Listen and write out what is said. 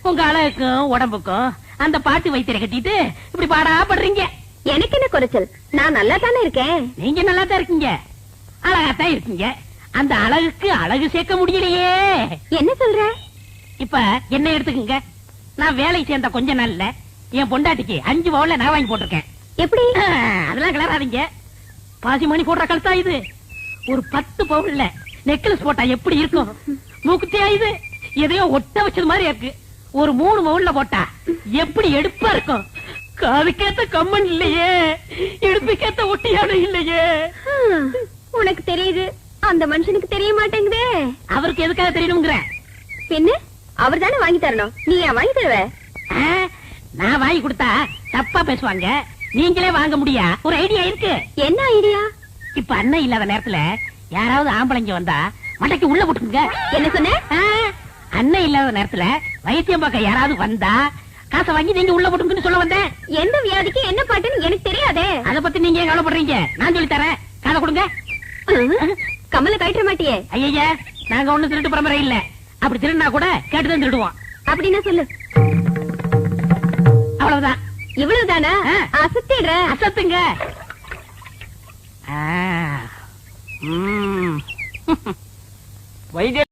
உங்க அழகுக்கும் உடம்புக்கும் அந்த பாட்டு வைத்தியரை கட்டிட்டு இப்படி பாடா படுறீங்க. எனக்கு என்ன குறைச்சல்? நான் நல்லா தானே இருக்கேன். நீங்க நல்லா தான் இருக்கீங்க, அழகாத்தான் இருக்கீங்க. அந்த அழகுக்கு அழகு சேர்க்க முடியலையே. என்ன சொல்ற? இப்ப என்ன எடுத்துக்கங்க. நான் வேலைக்கு சேர்ந்த கொஞ்ச நாள்ல என் பொண்டாட்டிக்கு 5 பவுன்ல நான் வாங்கி போட்டிருக்கேன். எப்படி? அதெல்லாம் கிளறாதீங்க. பாசி மணி போடுற கழுத்தா இது. ஒரு 10 பவுன்ல நெக்லஸ் போட்டா எப்படி இருக்கும்? மூக்குத்தியா இது? எதையோ ஒட்ட வச்சது மாதிரி இருக்கு. ஒரு 3 பவுன்ல போட்டா எப்படி எடுப்பா இருக்கும்? காதுக்கேத்த கம்மன் இல்லையே, இடுப்புக்கேத்த ஒட்டியானம் இல்லையே. உனக்கு தெரியுது, அந்த மனுஷனுக்கு தெரிய மாட்டேங்குதே. அவருக்கு எதுக்காக தெரியணுங்கிற? பின்ன அவர் தானே வாங்கி தரணும். நீ ஏன் வாங்கி தருவ? நான் வாங்கி கொடுத்தா தப்பா பேசுவாங்க. நீங்களே வாங்க முடியா? ஒரு ஐடியா இருக்கு. என்ன ஐடியா? இப்ப அண்ணன் இல்லாத நேரத்துல யாராவது ஆம்பளைங்க வந்தா மட்டைக்கு உள்ள போட்டுங்க. என்ன சொன்ன? அண்ணன் இல்லாத நேரத்துல வைத்தியம் பார்க்க யாராவது வந்தா காசை வாங்கி நீங்க உள்ள போட்டுங்கன்னு சொல்ல வந்தேன். எந்த வியாதிக்கு என்ன பாட்டுன்னு எனக்கு தெரியாதே. அத பத்தி நீங்க ஏன் கவலைப்படுறீங்க? நான் சொல்லி தரேன், காதை கொடுங்க. கமல கழட்ட மாட்டியே? ஐயா, நாங்க ஒண்ணு திருட்டு பரம்பரை இல்ல. அப்படி திருடினா கூட கேட்டுதான் திருடுவோம். அப்படின்னா சொல்லு. அவ்வளவுதான். இவ்வளவுதானா? அசத்திடுற. அசத்துங்க. வைத்திய